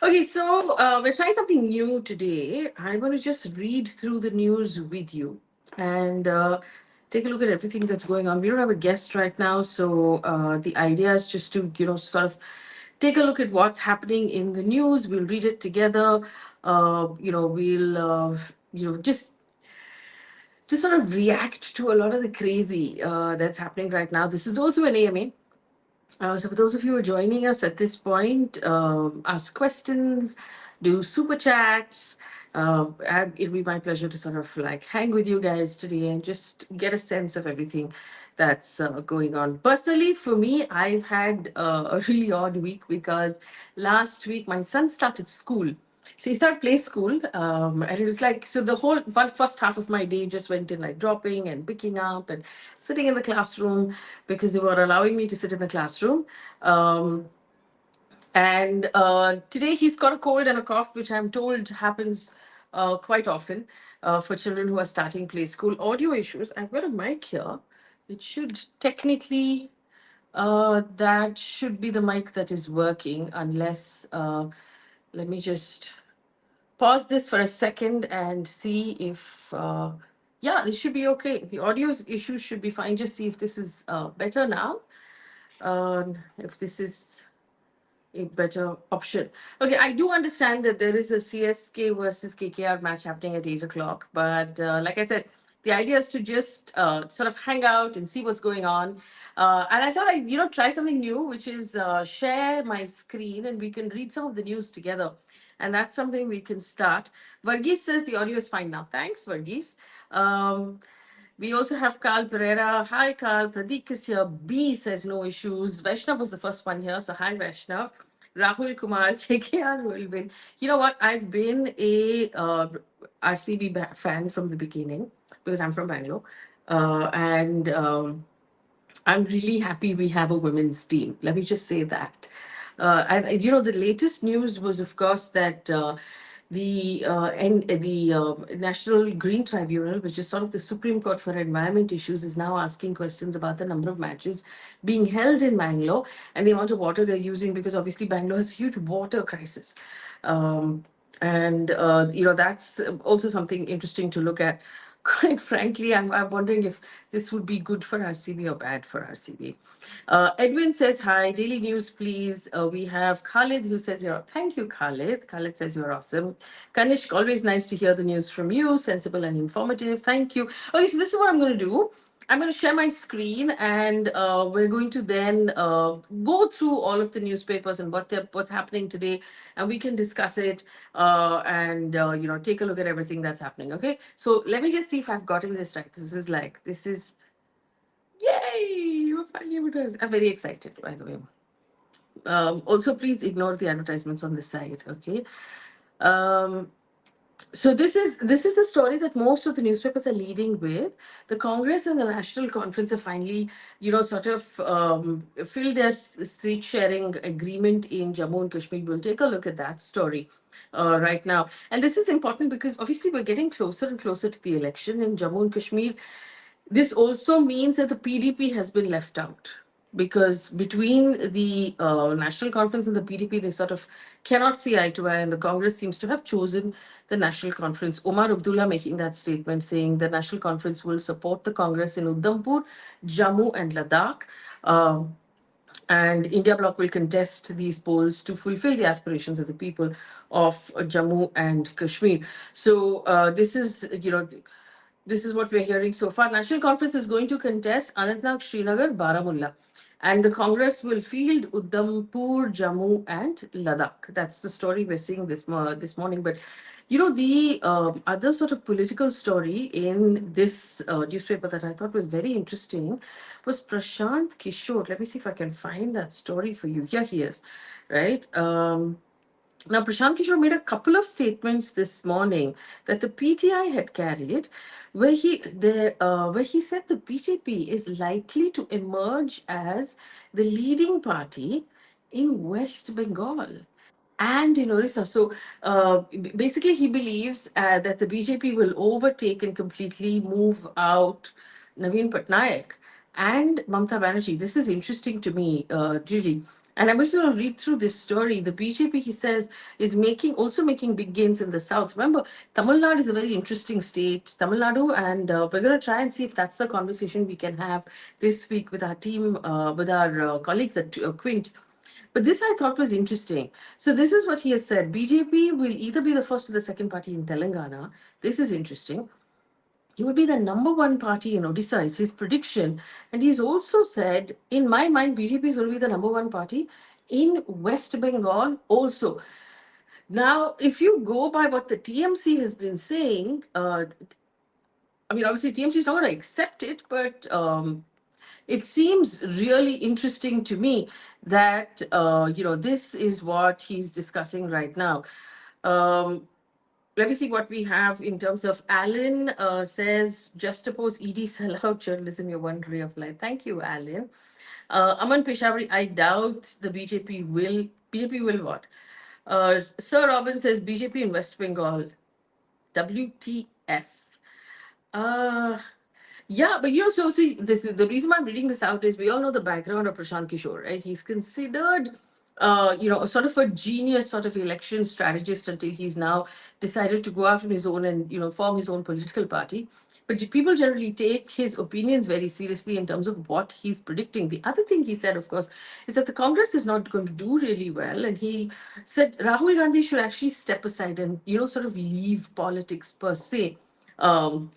Okay, so we're trying something new today. I'm going to just read through the news with you and take a look at everything that's going on. We don't have a guest right now, so the idea is just to, sort of take a look at what's happening in the news. We'll read it together. We'll, just sort of react to a lot of the crazy that's happening right now. This is also an AMA. So for those of you who are joining us at this point, ask questions, do super chats. It'll be my pleasure to sort of like hang with you guys today and just get a sense of everything that's going on. Personally, for me, I've had a really odd week because last week my son started school. So he started play school, and it was like so. The whole first half of my day just went in like dropping and picking up and sitting in the classroom because they were allowing me to sit in the classroom. Um, and today he's got a cold and a cough, which I'm told happens quite often for children who are starting play school. Audio issues. I've got a mic here. It should technically that should be the mic that is working, unless let me just pause this for a second and see if yeah, this should be okay. The audio issues should be fine. Just see if this is better now. If this is a better option. Okay, I do understand that there is a CSK versus KKR match happening at 8 o'clock, but like I said, the idea is to just sort of hang out and see what's going on. And I thought I'd try something new, which is share my screen and we can read some of the news together. And that's something we can start. Varghese says the audio is fine now. Thanks, Varghese. We also have Carl Pereira. Hi, Carl. Pradeep is here. B says no issues. Vaishnav was the first one here. So, hi, Vaishnav. Rahul Kumar, KKR will win. You know what? I've been a RCB fan from the beginning because I'm from Bangalore. And I'm really happy we have a women's team. Let me just say that. And the latest news was, of course, that the National Green Tribunal, which is sort of the Supreme Court for environment issues, is now asking questions about the number of matches being held in Bangalore and the amount of water they're using, because obviously Bangalore has a huge water crisis. And that's also something interesting to look at. Quite frankly, I'm wondering if this would be good for RCB or bad for RCB. Edwin says, hi, daily news, please. We have Khalid who says, thank you, Khalid. Khalid says, you're awesome. Kanishk, always nice to hear the news from you, sensible and informative. Thank you. Okay, so this is what I'm going to do. I'm going to share my screen, and we're going to then go through all of the newspapers and what's happening today, and we can discuss it and take a look at everything that's happening. Okay, so let me just see if I've gotten this right. This is yay! We're finally able to. I'm very excited, by the way. Also, please ignore the advertisements on this side. Okay. Um, so this is the story that most of the newspapers are leading with. The Congress and the National Conference have finally, sort of filled their seat sharing agreement in Jammu and Kashmir. We'll take a look at that story right now. And this is important because obviously we're getting closer and closer to the election in Jammu and Kashmir. This also means that the PDP has been left out, because between the National Conference and the PDP, they sort of cannot see eye to eye, and the Congress seems to have chosen the National Conference. Omar Abdullah making that statement saying the National Conference will support the Congress in Udhampur, Jammu, and Ladakh. And India Bloc will contest these polls to fulfill the aspirations of the people of Jammu and Kashmir. So this is what we're hearing so far. National Conference is going to contest Anantnag, Srinagar, Baramulla. And the Congress will field Udhampur, Jammu, and Ladakh. That's the story we're seeing this morning. But the other sort of political story in this newspaper that I thought was very interesting was Prashant Kishore. Let me see if I can find that story for you. Here he is, right? Now, Prashant Kishore made a couple of statements this morning that the PTI had carried, where he said the BJP is likely to emerge as the leading party in West Bengal and in Orissa. So basically, he believes that the BJP will overtake and completely move out Naveen Patnaik and Mamta Banerjee. This is interesting to me, really. And I'm just going to read through this story. The BJP, he says, is making big gains in the south. Remember, Tamil Nadu is a very interesting state. Tamil Nadu, and we're going to try and see if that's the conversation we can have this week with our team, with our colleagues at Quint. But this I thought was interesting. So this is what he has said: BJP will either be the first or the second party in Telangana. This is interesting. He would be the number one party in Odisha, is his prediction. And he's also said, in my mind, BJP is going to be the number one party in West Bengal also. Now, if you go by what the TMC has been saying, I mean, obviously, TMC is not going to accept it, but it seems really interesting to me that, this is what he's discussing right now. Um, Let me see what we have in terms of Alan says, just oppose ED sellout journalism, your one ray of light. Thank you, Alan. Aman Peshawari, I doubt the BJP will what? Sir Robin says BJP in West Bengal. WTF. Uh, yeah, but so see, this is the reason why I'm reading this out is we all know the background of Prashant Kishore, right? He's considered, a sort of a genius, sort of election strategist until he's now decided to go out on his own and form his own political party. But people generally take his opinions very seriously in terms of what he's predicting. The other thing he said, of course, is that the Congress is not going to do really well, and he said Rahul Gandhi should actually step aside and sort of leave politics per se. Um,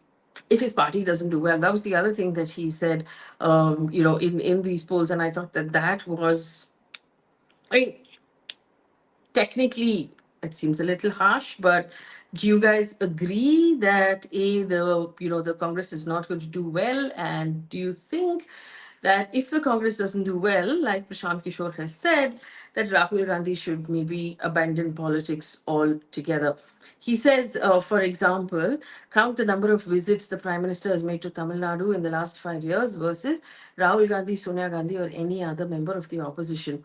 if his party doesn't do well. That was the other thing that he said, in these polls, and I thought that was, I mean, technically it seems a little harsh, but do you guys agree that the Congress is not going to do well, and do you think that if the Congress doesn't do well, like Prashant Kishore has said, that Rahul Gandhi should maybe abandon politics altogether? He says, for example, count the number of visits the Prime Minister has made to Tamil Nadu in the last 5 years versus Rahul Gandhi, Sonia Gandhi, or any other member of the opposition.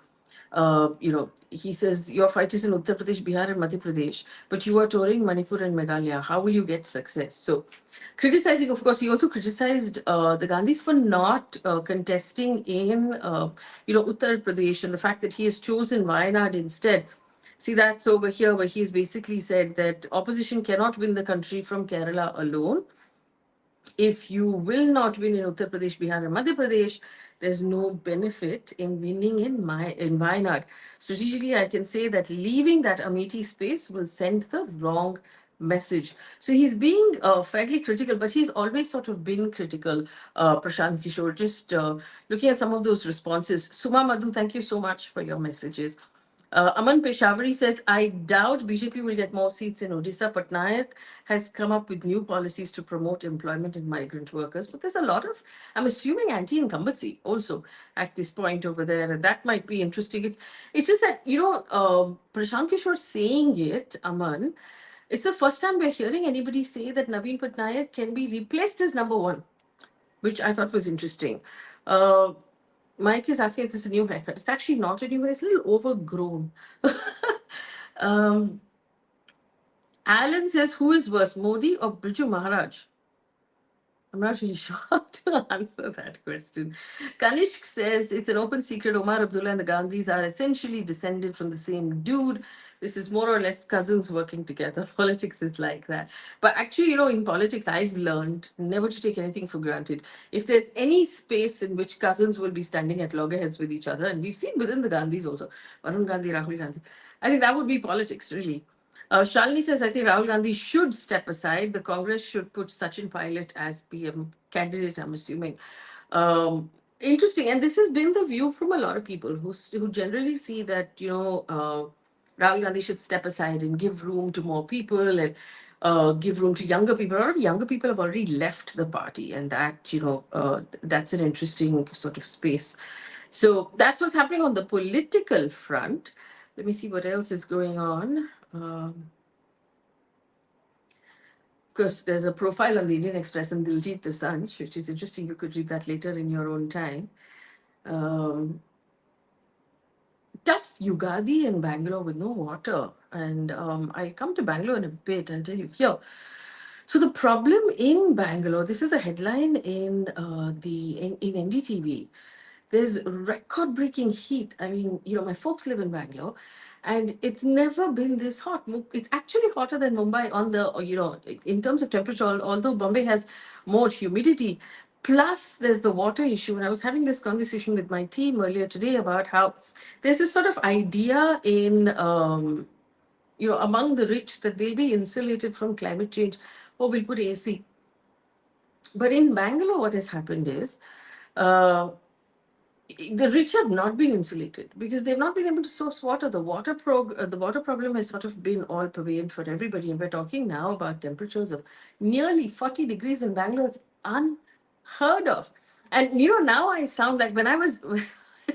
He says your fight is in Uttar Pradesh, Bihar, and Madhya Pradesh, but you are touring Manipur and Meghalaya. How will you get success? So, criticizing, of course, he also criticized the Gandhis for not contesting in, Uttar Pradesh, and the fact that he has chosen Wayanad instead. See, that's over here where he's basically said that opposition cannot win the country from Kerala alone. If you will not win in Uttar Pradesh, Bihar, and Madhya Pradesh, there's no benefit in winning in Wayanad. Strategically, I can say that leaving that Amethi space will send the wrong message. So he's being fairly critical, but he's always sort of been critical, Prashant Kishore. Just looking at some of those responses. Suma Madhu, thank you so much for your messages. Aman Peshawari says, I doubt BJP will get more seats in Odisha. Patnaik has come up with new policies to promote employment in migrant workers. But there's a lot of, I'm assuming, anti-incumbency also at this point over there. And that might be interesting. It's just that, Prashant Kishore saying it, Aman, it's the first time we're hearing anybody say that Naveen Patnaik can be replaced as number one, which I thought was interesting. Uh, Mike is asking if this is a new haircut. It's actually not a new haircut. It's a little overgrown. um, Alan says, who is worse, Modi or Briju Maharaj? I'm not really sure how to answer that question. Kanishk says it's an open secret. Omar Abdullah and the Gandhis are essentially descended from the same dude. This is more or less cousins working together. Politics is like that. But actually, in politics, I've learned never to take anything for granted. If there's any space in which cousins will be standing at loggerheads with each other, and we've seen within the Gandhis also, Varun Gandhi, Rahul Gandhi, I think that would be politics, really. Shalini says, I think Rahul Gandhi should step aside. The Congress should put Sachin Pilot as PM candidate, I'm assuming. Interesting. And this has been the view from a lot of people who generally see that, Rahul Gandhi should step aside and give room to more people and give room to younger people. A lot of younger people have already left the party, and that, that's an interesting sort of space. So that's what's happening on the political front. Let me see what else is going on. Of course, there's a profile on the Indian Express and Diljit Dosanjh, which is interesting. You could read that later in your own time. Tough Yugadi in Bangalore with no water. And I'll come to Bangalore in a bit. I'll tell you here. So the problem in Bangalore, this is a headline in NDTV, There's record-breaking heat. I mean, my folks live in Bangalore, and it's never been this hot. It's actually hotter than Mumbai on the, in terms of temperature, although Bombay has more humidity. Plus, there's the water issue. And I was having this conversation with my team earlier today about how there's this sort of idea among the rich that they'll be insulated from climate change. Oh, we'll put AC. But in Bangalore, what has happened is, uh, the rich have not been insulated because they've not been able to source water. The water problem has sort of been all pervasive for everybody, and we're talking now about temperatures of nearly 40 degrees in Bangalore. It's unheard of. And now I sound like when I was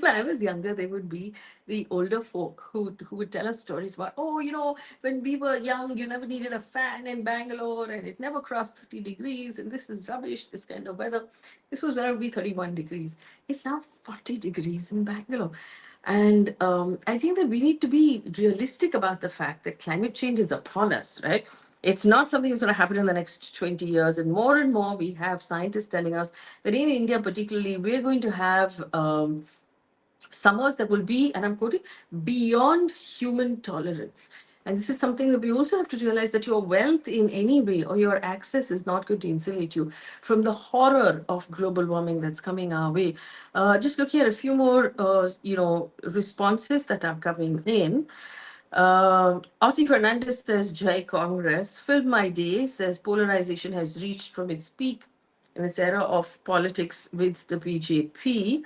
when I was younger, there would be the older folk who would tell us stories about, oh, when we were young, you never needed a fan in Bangalore, and it never crossed 30 degrees, and this is rubbish, this kind of weather. This was when it would be 31 degrees. It's now 40 degrees in Bangalore. And I think that we need to be realistic about the fact that climate change is upon us, right? It's not something that's going to happen in the next 20 years. And more, we have scientists telling us that in India, particularly, we're going to have summers that will be, and I'm quoting, beyond human tolerance. And this is something that we also have to realize, that your wealth in any way or your access is not going to insulate you from the horror of global warming that's coming our way. Just looking at a few more, responses that are coming in. Aussie Fernandez says, Jai Congress. Film My Day says, polarization has reached from its peak in its era of politics with the BJP.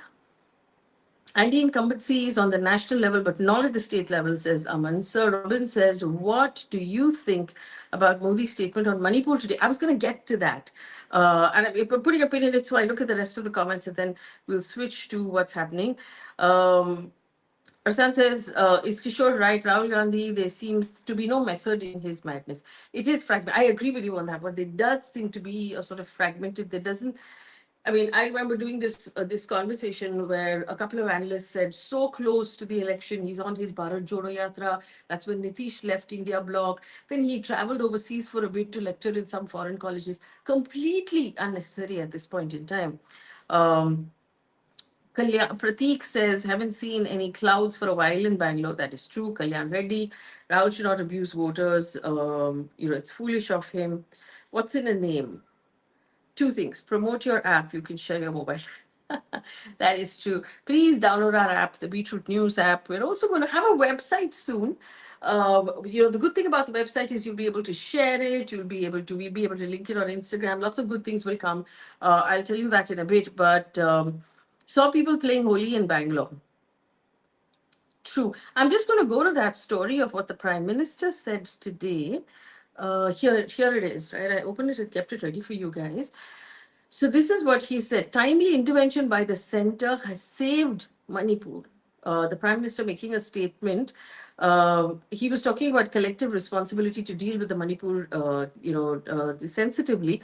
Anti incumbency is on the national level, but not at the state level, says Aman. Sir Robin says, what do you think about Modi's statement on Manipur today? I was going to get to that. And I'm putting a pin in it, so I look at the rest of the comments and then we'll switch to what's happening. Arsan says, is Kishore right? Rahul Gandhi, there seems to be no method in his madness. It is fragmented. I agree with you on that, but there does seem to be a sort of fragmented. There doesn't. I mean, I remember doing this conversation where a couple of analysts said, so close to the election, he's on his Bharat Jodo Yatra. That's when Nitish left India Bloc. Then he traveled overseas for a bit to lecture in some foreign colleges. Completely unnecessary at this point in time. Um, Pratik says, haven't seen any clouds for a while in Bangalore. That is true. Kalyan Reddy, Rahul should not abuse voters. It's foolish of him. What's in a name? Two things. Promote your app. You can share your mobile. That is true. Please download our app, the Beetroot News app. We're also going to have a website soon. The good thing about the website is you'll be able to share it. We'll be able to link it on Instagram. Lots of good things will come. I'll tell you that in a bit. But saw people playing Holi in Bangalore. True. I'm just going to go to that story of what the Prime Minister said today. Here it is, right? I opened it and kept it ready for you guys. So this is what he said. Timely intervention by the center has saved Manipur. The Prime Minister making a statement. He was talking about collective responsibility to deal with the Manipur, sensitively.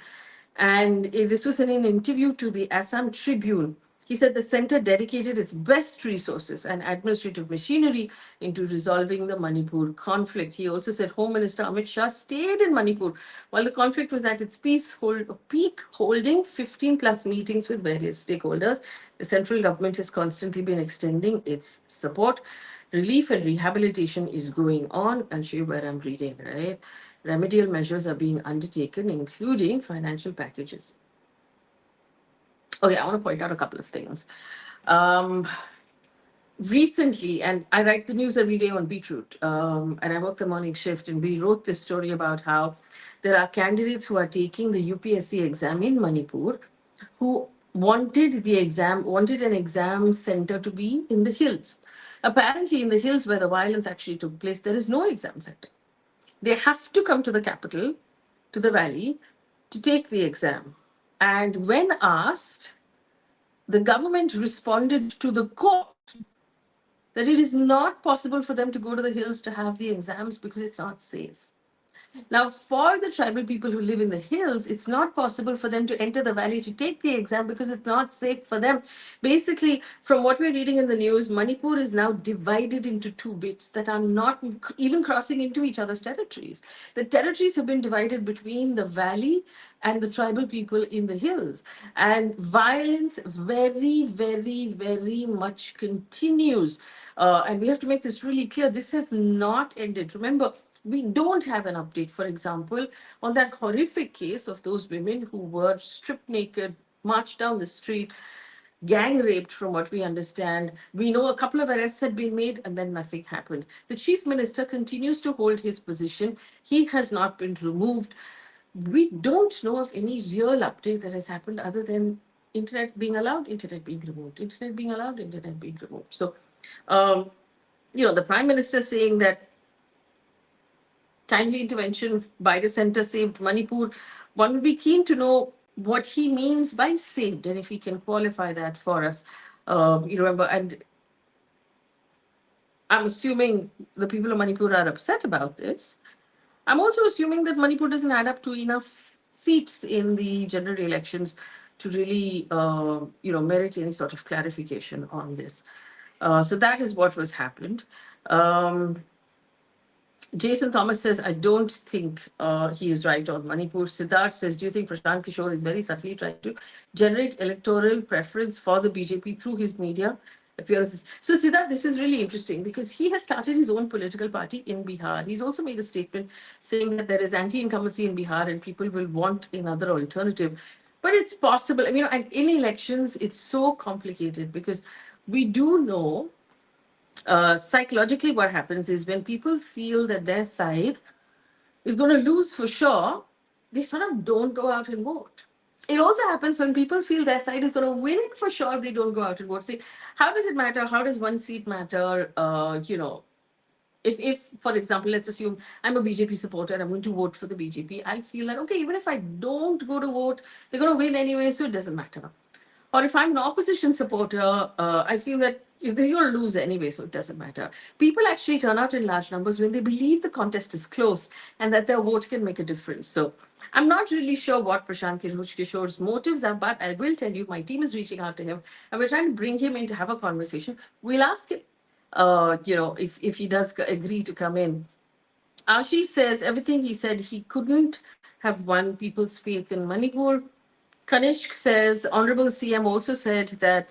And this was in an interview to the Assam Tribune. He said the center dedicated its best resources and administrative machinery into resolving the Manipur conflict. He also said Home Minister Amit Shah stayed in Manipur while the conflict was at its peak, holding 15 plus meetings with various stakeholders. The central government has constantly been extending its support. Relief and rehabilitation is going on. I'll show you where I'm reading, right? Remedial measures are being undertaken, including financial packages. Okay, I want to point out a couple of things. Recently, and I write the news every day on Beetroot, and I work the morning shift, and we wrote this story about how there are candidates who are taking the UPSC exam in Manipur who wanted an exam center to be in the hills. Apparently, in the hills where the violence actually took place, there is no exam center. They have to come to the capital, to the valley, to take the exam. And when asked, the government responded to the court that it is not possible for them to go to the hills to have the exams because it's not safe. Now, for the tribal people who live in the hills, it's not possible for them to enter the valley to take the exam because it's not safe for them. Basically, from what we're reading in the news, Manipur is now divided into two bits that are not even crossing into each other's territories. The territories have been divided between the valley and the tribal people in the hills. And violence very, very, very much continues. And we have to make this really clear. This has not ended. Remember, we don't have an update, for example, on that horrific case of those women who were stripped naked, marched down the street, gang raped, from what we understand. We know a couple of arrests had been made and then nothing happened. The chief minister continues to hold his position. He has not been removed. We don't know of any real update that has happened other than internet being allowed, internet being removed, internet being allowed, internet being removed. So, um, the prime minister saying that timely intervention by the center saved Manipur. One would be keen to know what he means by saved and if he can qualify that for us. You remember, and I'm assuming the people of Manipur are upset about this. I'm also assuming that Manipur doesn't add up to enough seats in the general elections to really, merit any sort of clarification on this. So that is what was happened. Um, Jason Thomas says, I don't think he is right on Manipur. Siddharth says, do you think Prashant Kishore is very subtly trying to generate electoral preference for the BJP through his media appearances? So, Siddharth, this is really interesting because he has started his own political party in Bihar. He's also made a statement saying that there is anti incumbency in Bihar and people will want another alternative. But it's possible. I mean, and in elections, it's so complicated because we do know psychologically what happens is when people feel that their side is going to lose for sure, they sort of don't go out and vote. It also happens when people feel their side is going to win for sure, they don't go out and vote. See, how does it matter? How does one seat matter? If for example, let's assume I'm a BJP supporter, I'm going to vote for the BJP, I feel that okay, even if I don't go to vote, they're going to win anyway, so it doesn't matter. Or if I'm an opposition supporter, I feel that they're going to lose anyway, so it doesn't matter. People actually turn out in large numbers when they believe the contest is close and that their vote can make a difference. So I'm not really sure what Prashant Kishore's motives are, but I will tell you my team is reaching out to him and we're trying to bring him in to have a conversation. We'll ask him, if he does agree to come in. Ashish says everything he said, he couldn't have won people's faith in Manipur. Kanishk says Honorable CM also said that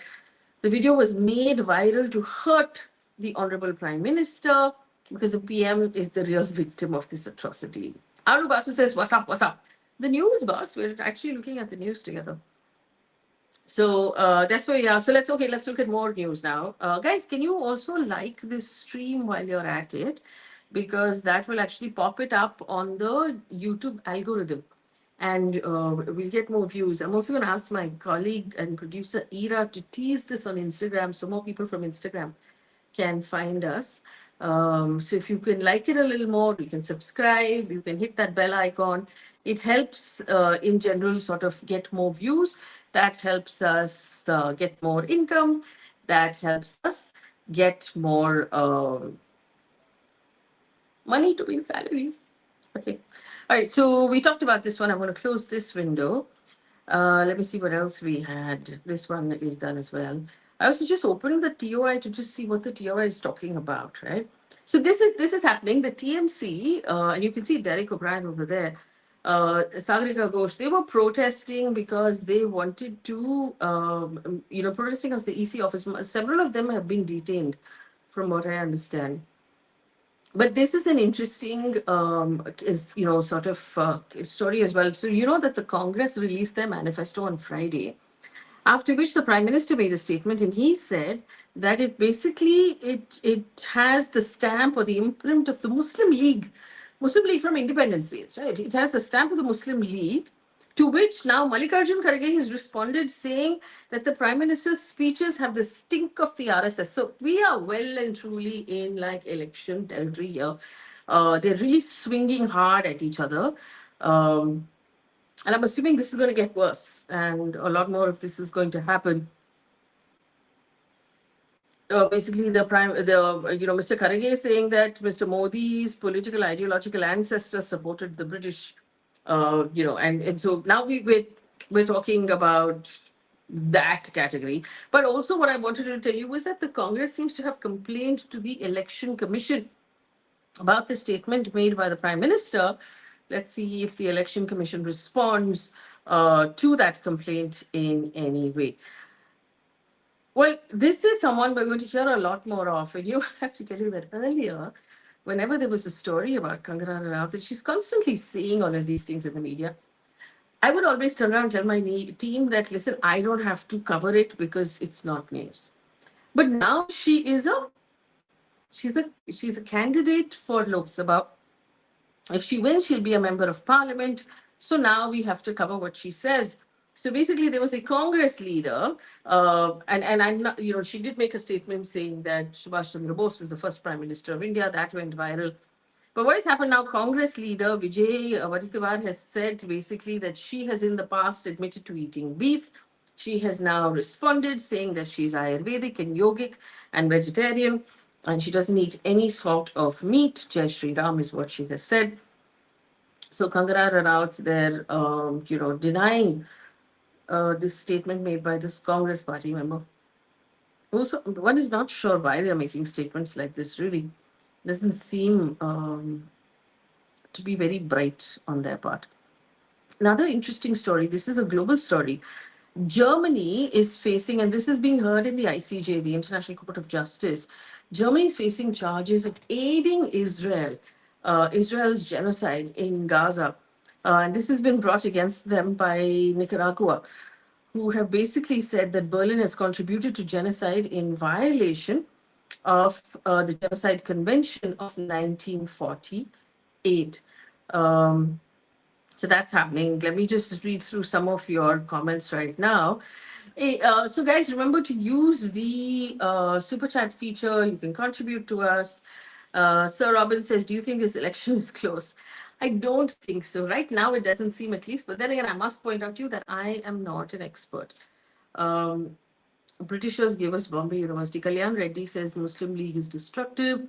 the video was made viral to hurt the Honorable Prime Minister because the PM is the real victim of this atrocity. Aru Basu says, what's up, what's up? The news, boss. We're actually looking at the news together. So that's where we are. So let's look at more news now. Guys, can you also like this stream while you're at it? Because that will actually pop it up on the YouTube algorithm and we'll get more views. I'm also going to ask my colleague and producer Ira to tease this on Instagram so more people from Instagram can find us. So if you can like it a little more, you can subscribe, you can hit that bell icon. It helps in general sort of get more views. That helps us get more income. That helps us get more money to pay salaries. Okay. All right. So we talked about this one. I'm going to close this window. Let me see what else we had. This one is done as well. I also just opened the TOI to just see what the TOI is talking about, right? So this is happening. The TMC, and you can see Derek O'Brien over there, Sagarika Ghosh, they were protesting because they wanted to, protesting against the EC office. Several of them have been detained, from what I understand. But this is an interesting, sort of story as well. So you know that the Congress released their manifesto on Friday, after which the Prime Minister made a statement, and he said that it has the stamp or the imprint of the Muslim League from independent states, right? It has the stamp of the Muslim League, to which now Mallikarjun Kharge has responded saying that the Prime Minister's speeches have the stink of the RSS. So we are well and truly in like election territory here. They're really swinging hard at each other. And I'm assuming this is going to get worse and a lot more of this is going to happen. basically Mr. Kharge saying that Mr. Modi's political ideological ancestors supported the British, and so now we're talking about that category. But also, what I wanted to tell you was that the Congress seems to have complained to the Election Commission about the statement made by the Prime Minister. Let's see if the Election Commission responds to that complaint in any way. Well, this is someone we're going to hear a lot more of. And you have to tell you that earlier, whenever there was a story about Kangana Ranaut, that she's constantly saying all of these things in the media, I would always turn around and tell my team that, listen, I don't have to cover it because it's not news. But now she's a candidate for Lok Sabha. If she wins, she'll be a member of parliament. So now we have to cover what she says. So basically, there was a Congress leader, and I'm not, she did make a statement saying that Subhash Chandra Bose was the first prime minister of India. That went viral. But what has happened now? Congress leader Vijay Vaditivar has said basically that she has in the past admitted to eating beef. She has now responded saying that she's Ayurvedic and yogic and vegetarian, and she doesn't eat any sort of meat. Jai Shri Ram is what she has said. So Kangana Ranaut, they're denying this statement made by this Congress party member. Also, one is not sure why they're making statements like this. Really, doesn't seem to be very bright on their part. Another interesting story. This is a global story. Germany is facing, and this is being heard in the ICJ, the International Court of Justice. Germany is facing charges of aiding Israel's genocide in Gaza. And this has been brought against them by Nicaragua, who have basically said that Berlin has contributed to genocide in violation of the Genocide Convention of 1948. So that's happening. Let me just read through some of your comments right now. Hey, so guys, remember to use the super chat feature. You can contribute to us. Sir Robin says, do you think this election is close? I don't think so. Right now, it doesn't seem at least. But then again, I must point out to you that I am not an expert. Britishers gave us Bombay University. Kalyan Reddy says Muslim League is destructive.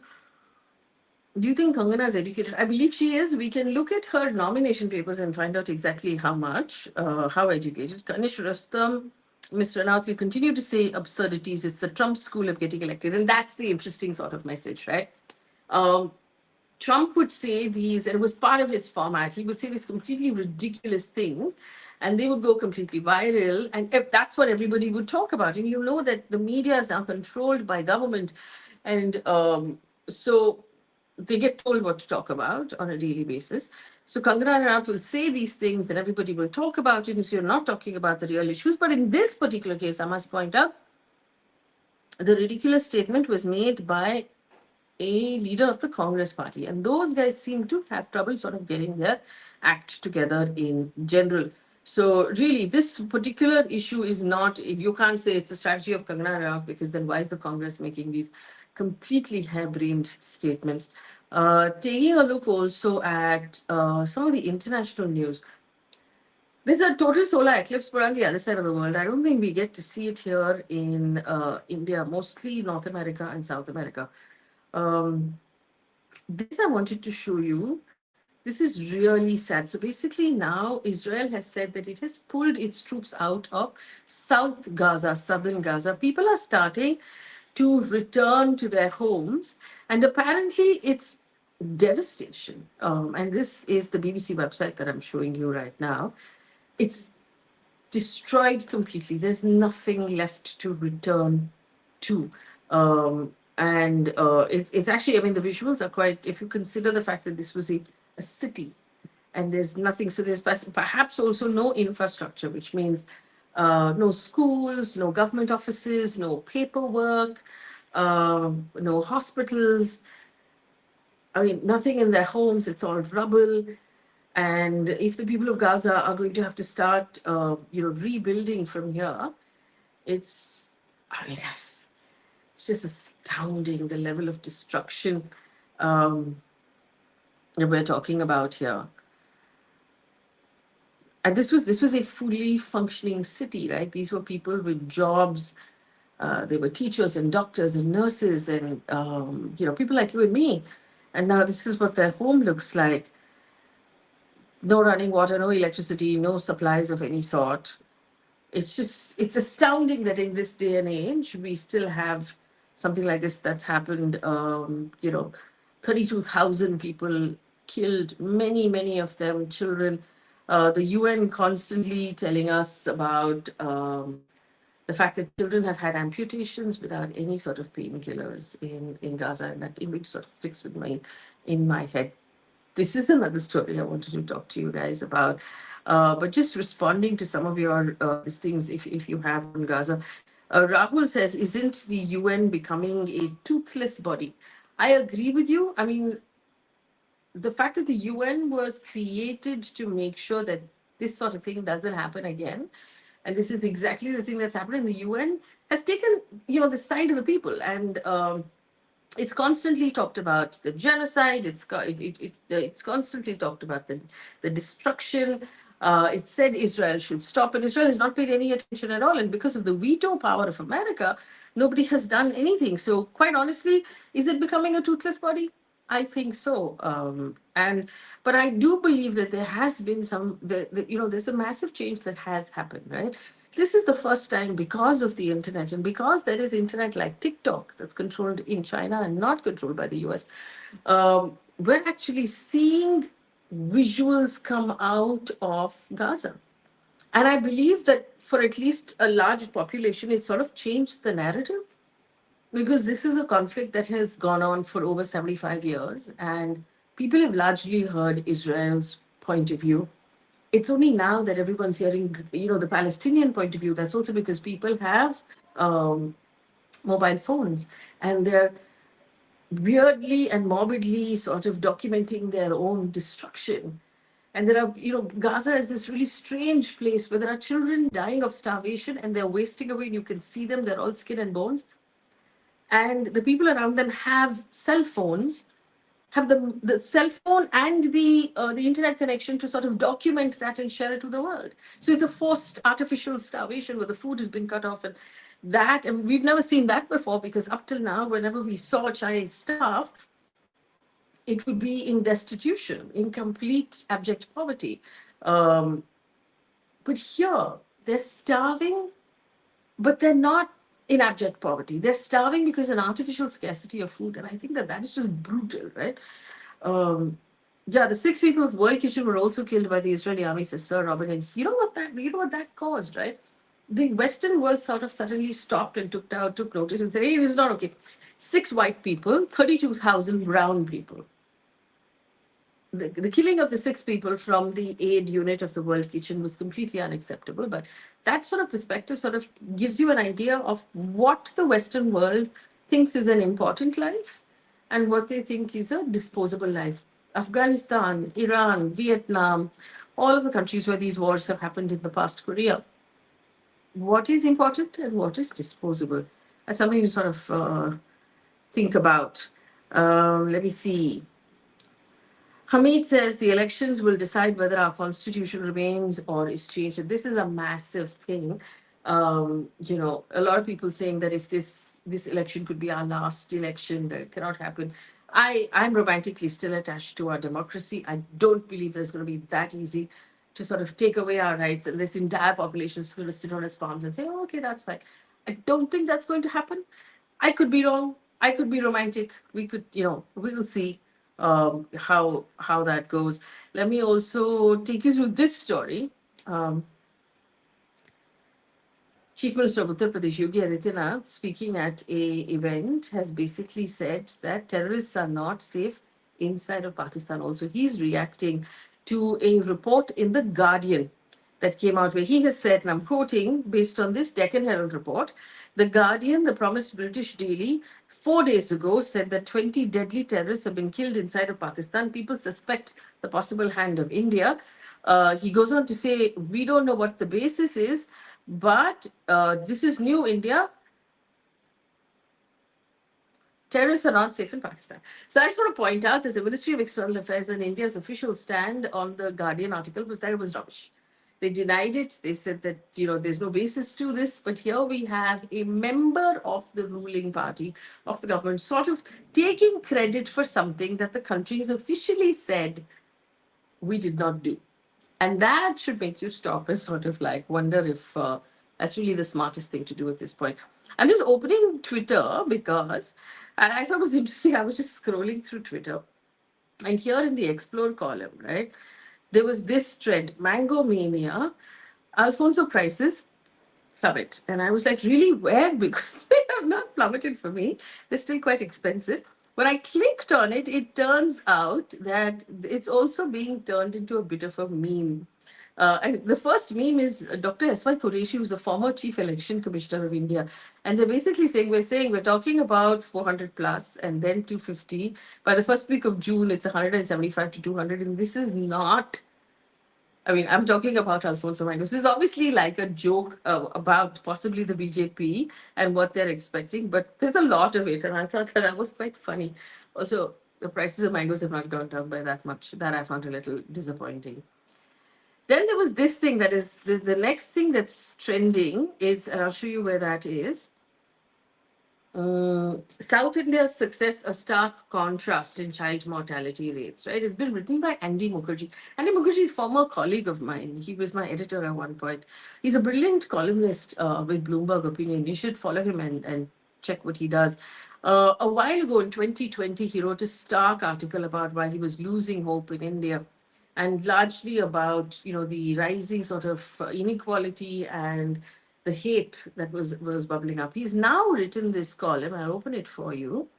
Do you think Kangana is educated? I believe she is. We can look at her nomination papers and find out exactly how much, how educated. Kanish Rustam, Mr. Ranaut will continue to say absurdities. It's the Trump school of getting elected. And that's the interesting sort of message, right? Trump would say these, and it was part of his format, he would say these completely ridiculous things, and they would go completely viral. And if that's what everybody would talk about. And you know that the media is now controlled by government. And so they get told what to talk about on a daily basis. So Kangana Ranaut will say these things that everybody will talk about it, and so you're not talking about the real issues. But in this particular case, I must point out, the ridiculous statement was made by a leader of the Congress party, and those guys seem to have trouble sort of getting their act together in general. So really, this particular issue is not, you can't say it's a strategy of Kangana Ranaut, because then why is the Congress making these completely harebrained statements? Taking a look also at some of the international news. There's a total solar eclipse, but on the other side of the world, I don't think we get to see it here in India, mostly North America and South America. This I wanted to show you. This is really sad. So basically now Israel has said that it has pulled its troops out of South Gaza, southern Gaza. People are starting to return to their homes, and apparently it's devastation. And this is the BBC website that I'm showing you right now. It's destroyed completely. There's nothing left to return to. And it's actually, I mean, the visuals are quite, if you consider the fact that this was a city and there's nothing, so there's perhaps also no infrastructure, which means no schools, no government offices, no paperwork, no hospitals. I mean, nothing in their homes, it's all rubble. And if the people of Gaza are going to have to start, rebuilding from here, it's, I mean, it's just astounding the level of destruction that we're talking about here. And this was a fully functioning city, right? These were people with jobs. They were teachers and doctors and nurses and people like you and me. And now this is what their home looks like: no running water, no electricity, no supplies of any sort. It's astounding that in this day and age we still have something like this that's happened. 32,000 people killed, many of them children. The UN constantly telling us about the fact that children have had amputations without any sort of painkillers in Gaza, and that image sort of sticks with in my head. This is another story I wanted to talk to you guys about. But just responding to some of your these things, if you have on Gaza. Rahul says, isn't the UN becoming a toothless body? I agree with you. I mean, the fact that the UN was created to make sure that this sort of thing doesn't happen again, and this is exactly the thing that's happened in the UN, has taken the side of the people. And it's constantly talked about the genocide. It's constantly talked about the destruction. It said Israel should stop, and Israel has not paid any attention at all. And because of the veto power of America, nobody has done anything. So, quite honestly, is it becoming a toothless body? I think so. But I do believe that there has been there's a massive change that has happened, right? This is the first time, because of the internet and because there is internet like TikTok that's controlled in China and not controlled by the US. We're actually seeing visuals come out of Gaza. And I believe that for at least a large population, it sort of changed the narrative, because this is a conflict that has gone on for over 75 years, and people have largely heard Israel's point of view. It's only now that everyone's hearing, the Palestinian point of view. That's also because people have um, mobile phones, and they're weirdly and morbidly sort of documenting their own destruction. And there are, Gaza is this really strange place where there are children dying of starvation and they're wasting away, and you can see them, they're all skin and bones. And the people around them have cell phones, have the cell phone and the internet connection to sort of document that and share it to the world. So it's a forced artificial starvation where the food has been cut off, and we've never seen that before, because up till now, whenever we saw a child starve, it would be in destitution, in complete abject poverty. Um, but here, they're starving, but they're not in abject poverty. They're starving because of an artificial scarcity of food, and I think that is just brutal, right? Um, yeah, the 6 people of World Kitchen were also killed by the Israeli army, says Sir Robin. And you know what that caused, right? The Western world sort of suddenly stopped and took notice and said, "Hey, this is not okay." 6 white people, 32,000 brown people. The killing of the 6 people from the aid unit of the World Kitchen was completely unacceptable. But that sort of perspective sort of gives you an idea of what the Western world thinks is an important life and what they think is a disposable life. Afghanistan, Iran, Vietnam, all of the countries where these wars have happened in the past, Korea, what is important and what is disposable? That's something to sort of think about. Let me see. Hamid says the elections will decide whether our constitution remains or is changed. And this is a massive thing. A lot of people saying that if this election could be our last election, that it cannot happen. I'm romantically still attached to our democracy. I don't believe that it's going to be that easy to sort of take away our rights and this entire population is going to sit on its palms and say, oh, okay, that's fine. I don't think that's going to happen. I could be wrong. I could be romantic. We could, we'll see how that goes. Let me also take you through this story. Um, Chief Minister of Uttar Pradesh, Yogi Adityanath, speaking at a event, has basically said that terrorists are not safe inside of Pakistan. Also, he's reacting to a report in The Guardian that came out where he has said, and I'm quoting based on this Deccan Herald report, The Guardian, the promised British daily, 4 days ago said that 20 deadly terrorists have been killed inside of Pakistan. People suspect the possible hand of India. He goes on to say, we don't know what the basis is, but this is new India. Terrorists are not safe in Pakistan. So I just want to point out that the Ministry of External Affairs and India's official stand on the Guardian article was that it was rubbish. They denied it. They said that, there's no basis to this. But here we have a member of the ruling party of the government sort of taking credit for something that the country has officially said we did not do. And that should make you stop and sort of like wonder if that's really the smartest thing to do at this point. I'm just opening Twitter because I thought it was interesting. I was just scrolling through Twitter, and here in the explore column, right, there was this trend, Mango Mania, Alfonso prices plummet. And I was like, really? Where? Because they have not plummeted for me. They're still quite expensive. When I clicked on it, it turns out that it's also being turned into a bit of a meme. And the first meme is Dr. S.Y. Qureshi, who's the former Chief Election Commissioner of India. And they're basically saying, we're talking about 400 plus and then 250. By the first week of June, it's 175 to 200. And this is not, I mean, I'm talking about Alfonso Mango. This is obviously like a joke about possibly the BJP and what they're expecting, but there's a lot of it. And I thought that was quite funny. Also, the prices of mangoes have not gone down by that much. That I found a little disappointing. Then there was this thing that is the next thing that's trending. Is, and I'll show you where that is. South India's success, a stark contrast in child mortality rates, right? It's been written by Andy Mukherjee. Andy Mukherjee is a former colleague of mine. He was my editor at one point. He's a brilliant columnist with Bloomberg Opinion. You should follow him and check what he does. A while ago in 2020, he wrote a stark article about why he was losing hope in India, and largely about the rising sort of inequality and the hate that was bubbling up. He's now written this column. I'll open it for you.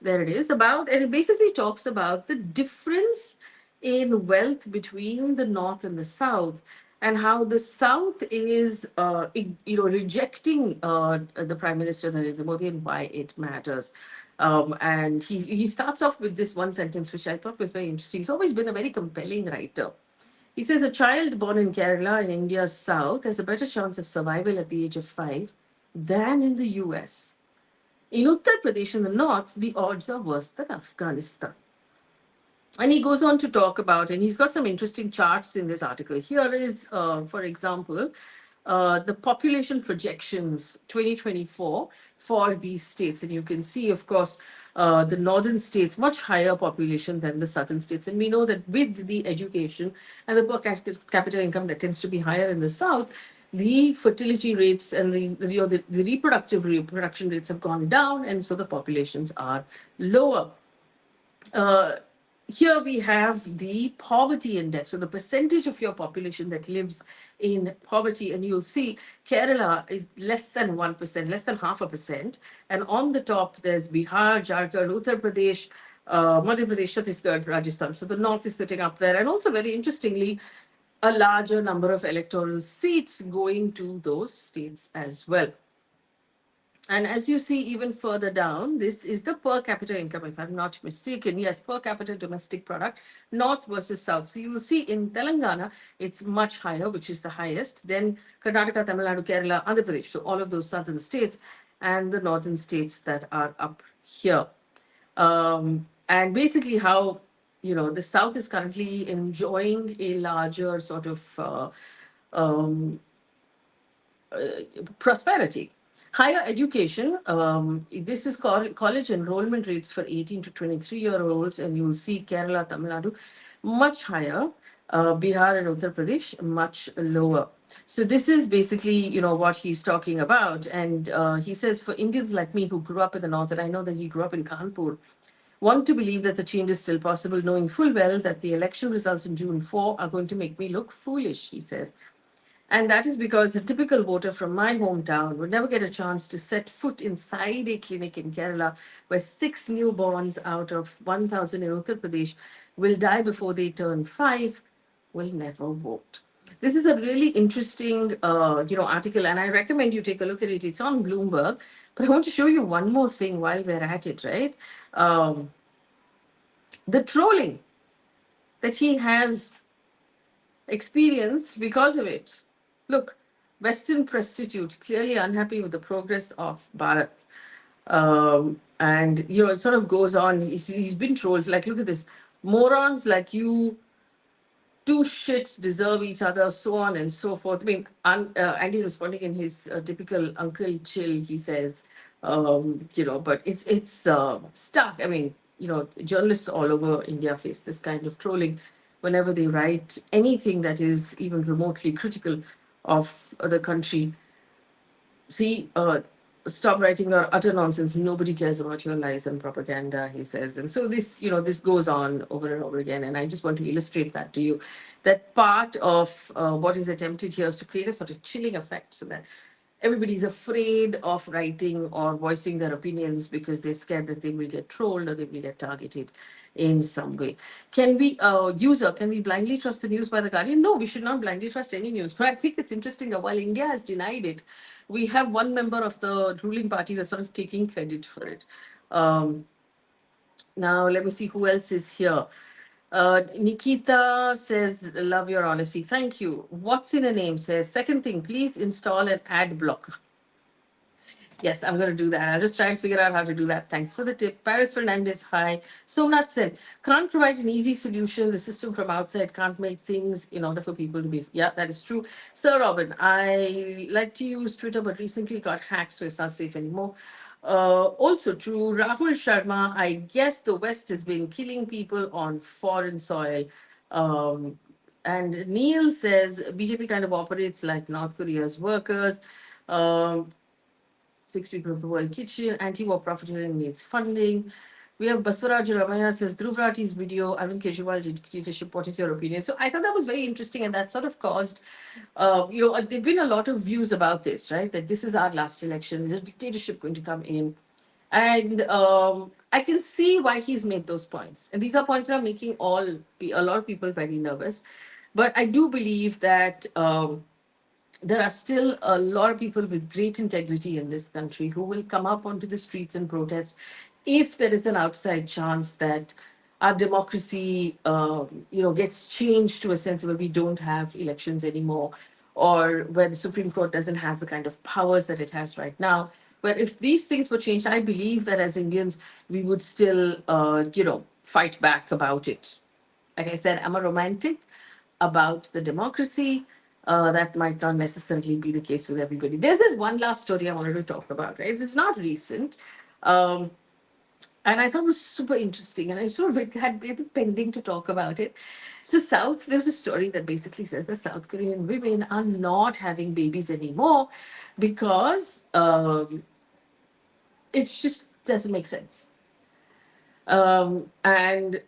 There it is, about, and it basically talks about the difference in wealth between the north and the south, and how the south is rejecting the Prime Minister Narendra Modi, and why it matters. And he starts off with this one sentence which I thought was very interesting. He's always been a very compelling writer. He says a child born in Kerala in India's south has a better chance of survival at the age of 5 than in the US. In Uttar Pradesh in the north, the odds are worse than Afghanistan. And he goes on to talk about, and he's got some interesting charts in this article. Here is, for example, the population projections 2024 for these states. And you can see, of course, the northern states, much higher population than the southern states. And we know that with the education and the per capita income that tends to be higher in the south, the fertility rates and the reproduction rates have gone down, and so the populations are lower. Uh, Here we have the poverty index, so the percentage of your population that lives in poverty, and you'll see Kerala is less than 1%, less than 0.5%. And on the top, there's Bihar, Jharkhand, Uttar Pradesh, Madhya Pradesh, Chhattisgarh, Rajasthan. So the north is sitting up there. And also, very interestingly, a larger number of electoral seats going to those states as well. And as you see even further down, this is the per capita income, if I'm not mistaken. Yes, per capita domestic product, north versus south. So you will see in Telangana, it's much higher, which is the highest. Then Karnataka, Tamil Nadu, Kerala, Andhra Pradesh. So all of those southern states and the northern states that are up here. And basically how, the south is currently enjoying a larger sort of prosperity. Higher education, this is college enrollment rates for 18 to 23-year-olds, and you will see Kerala, Tamil Nadu, much higher, Bihar and Uttar Pradesh, much lower. So this is basically, what he's talking about. And he says, for Indians like me who grew up in the north, and I know that he grew up in Kanpur, want to believe that the change is still possible, knowing full well that the election results in June 4 are going to make me look foolish, he says. And that is because the typical voter from my hometown would never get a chance to set foot inside a clinic in Kerala where 6 newborns out of 1,000 in Uttar Pradesh will die before they turn 5, will never vote. This is a really interesting, article, and I recommend you take a look at it. It's on Bloomberg. But I want to show you one more thing while we're at it, right? The trolling that he has experienced because of it. Look, Western prostitute, clearly unhappy with the progress of Bharat. And, it sort of goes on. He's been trolled. Like, look at this. Morons like you two shits deserve each other, so on and so forth. I mean, Andy responding in his typical Uncle Chill, he says, but it's stuck. I mean, journalists all over India face this kind of trolling whenever they write anything that is even remotely critical of the country. See, stop writing your utter nonsense. Nobody cares about your lies and propaganda, he says. And so this goes on over and over again. And I just want to illustrate that to you. That part of what is attempted here is to create a sort of chilling effect so that everybody's afraid of writing or voicing their opinions because they're scared that they will get trolled or they will get targeted in some way. Can we blindly trust the news by the Guardian? No, we should not blindly trust any news. But I think it's interesting that while India has denied it, we have one member of the ruling party that's sort of taking credit for it. Um, Now, let me see who else is here. Nikita says, love your honesty. Thank you. What's in a name says, second thing, please install an ad blocker. Yes, I'm going to do that. I'll just try and figure out how to do that. Thanks for the tip. Paris Fernandez, hi. Somnath Sen, can't provide an easy solution. The system from outside can't make things in order for people to be. Yeah, that is true. Sir Robin, I like to use Twitter, but recently got hacked, so it's not safe anymore. Also true. Rahul Sharma, I guess the West has been killing people on foreign soil. Um, and Neil says BJP kind of operates like North Korea's workers. Um, Six People of the World Kitchen, anti-war profiteering needs funding. We have Baswaraj Ramaya says, Dhruv Rathi's video, Arvind Kejriwal dictatorship, what is your opinion? So I thought that was very interesting and that sort of caused, there've been a lot of views about this, right? That this is our last election, is a dictatorship going to come in? And I can see why he's made those points. And these are points that are making a lot of people very nervous. But I do believe that there are still a lot of people with great integrity in this country who will come up onto the streets and protest if there is an outside chance that our democracy, gets changed to a sense where we don't have elections anymore, or where the Supreme Court doesn't have the kind of powers that it has right now. Where if these things were changed, I believe that as Indians, we would still, fight back about it. Like I said, I'm a romantic about the democracy. That might not necessarily be the case with everybody. There's this one last story I wanted to talk about, right? It's not recent. Um, and I thought it was super interesting. And I sort of had been pending to talk about it. So, there's a story that basically says that South Korean women are not having babies anymore because it just doesn't make sense. And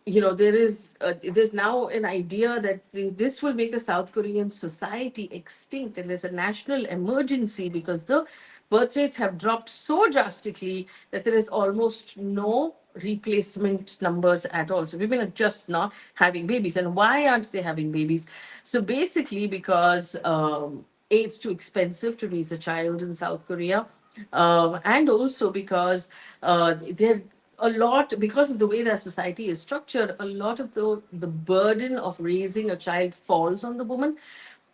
there's now an idea that this will make the South Korean society extinct, and there's a national emergency because the birth rates have dropped so drastically that there is almost no replacement numbers at all. So women are just not having babies. And why aren't they having babies? So basically because it's too expensive to raise a child in South Korea, and also because they're a lot, because of the way that society is structured, a lot of the burden of raising a child falls on the woman.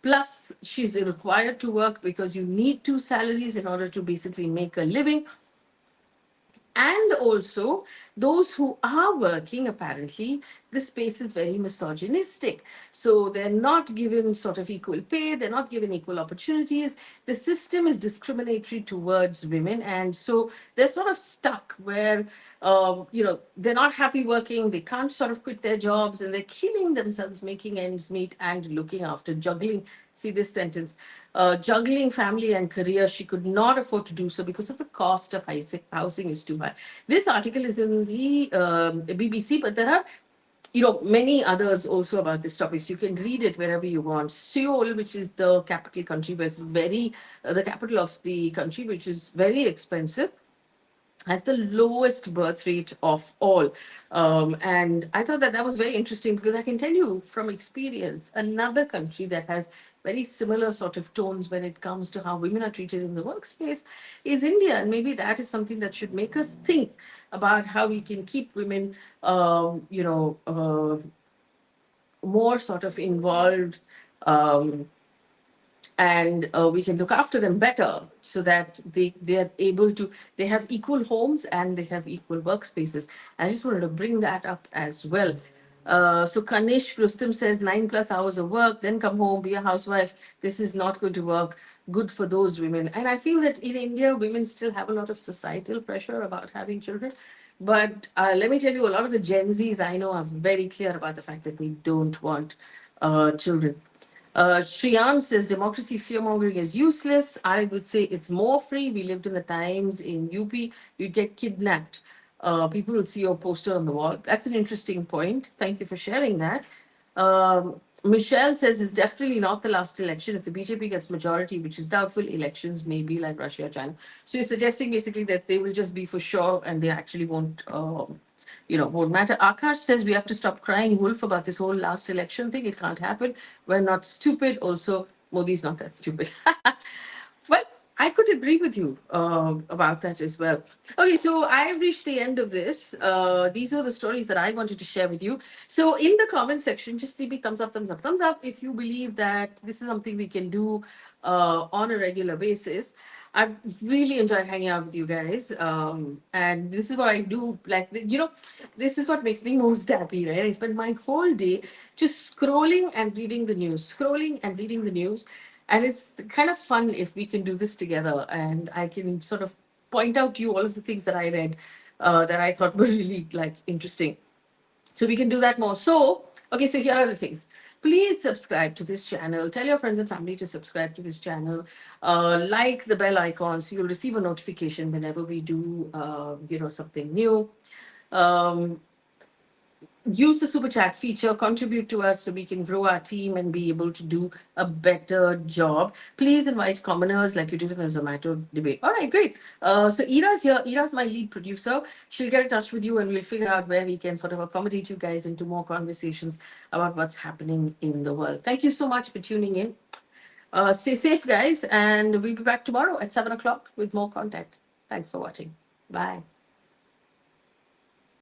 Plus, she's required to work because you need two salaries in order to basically make a living. And also, those who are working, apparently, the space is very misogynistic. So they're not given sort of equal pay, they're not given equal opportunities. The system is discriminatory towards women. And so they're sort of stuck where, they're not happy working, they can't sort of quit their jobs, and they're killing themselves making ends meet and looking after, juggling. See this sentence, juggling family and career. She could not afford to do so because of the cost of housing is too high. This article is in the BBC, but there are many others also about this topic. So you can read it wherever you want. Seoul, which is the capital country, but it's the capital of the country, which is very expensive, has the lowest birth rate of all. And I thought that that was very interesting because I can tell you from experience, another country that has very similar sort of tones when it comes to how women are treated in the workspace is India. And maybe that is something that should make us think about how we can keep women, more sort of involved. And we can look after them better so that they have equal homes and they have equal workspaces. I just wanted to bring that up as well. So Kanish Rustam says 9+ hours of work, then come home, be a housewife. This is not going to work. Good for those women. And I feel that in India, women still have a lot of societal pressure about having children. But let me tell you, a lot of the Gen Zs I know are very clear about the fact that they don't want children. Shriyam says democracy fear mongering is useless. I would say it's more free. We lived in the times in UP, you'd get kidnapped. People would see your poster on the wall. That's an interesting point. Thank you for sharing that. Michelle says it's definitely not the last election. If the BJP gets majority, which is doubtful, elections may be like Russia, China. So you're suggesting basically that they will just be for sure and they actually won't, won't matter. Akash says we have to stop crying wolf about this whole last election thing. It can't happen. We're not stupid. Also, Modi's not that stupid. Well, I could agree with you about that as well. Okay, so I've reached the end of this. These are the stories that I wanted to share with you. So in the comment section, just leave me thumbs up, thumbs up, thumbs up if you believe that this is something we can do on a regular basis. I've really enjoyed hanging out with you guys. And this is what I do. Like, this is what makes me most happy, right? I spend my whole day just scrolling and reading the news, scrolling and reading the news. And it's kind of fun if we can do this together and I can sort of point out to you all of the things that I read that I thought were really like interesting. So we can do that more. So, okay, so here are the things. Please subscribe to this channel. Tell your friends and family to subscribe to this channel. Like the bell icon so you'll receive a notification whenever we do, something new. Um, Use the super chat feature, contribute to us so we can grow our team and be able to do a better job. Please invite commoners like you did in the Zomato debate. All right, great. So Ira's here. Ira's my lead producer. She'll get in touch with you and we'll figure out where we can sort of accommodate you guys into more conversations about what's happening in the world. Thank you so much for tuning in. Stay safe, guys, and we'll be back tomorrow at 7 o'clock with more content. Thanks for watching. Bye.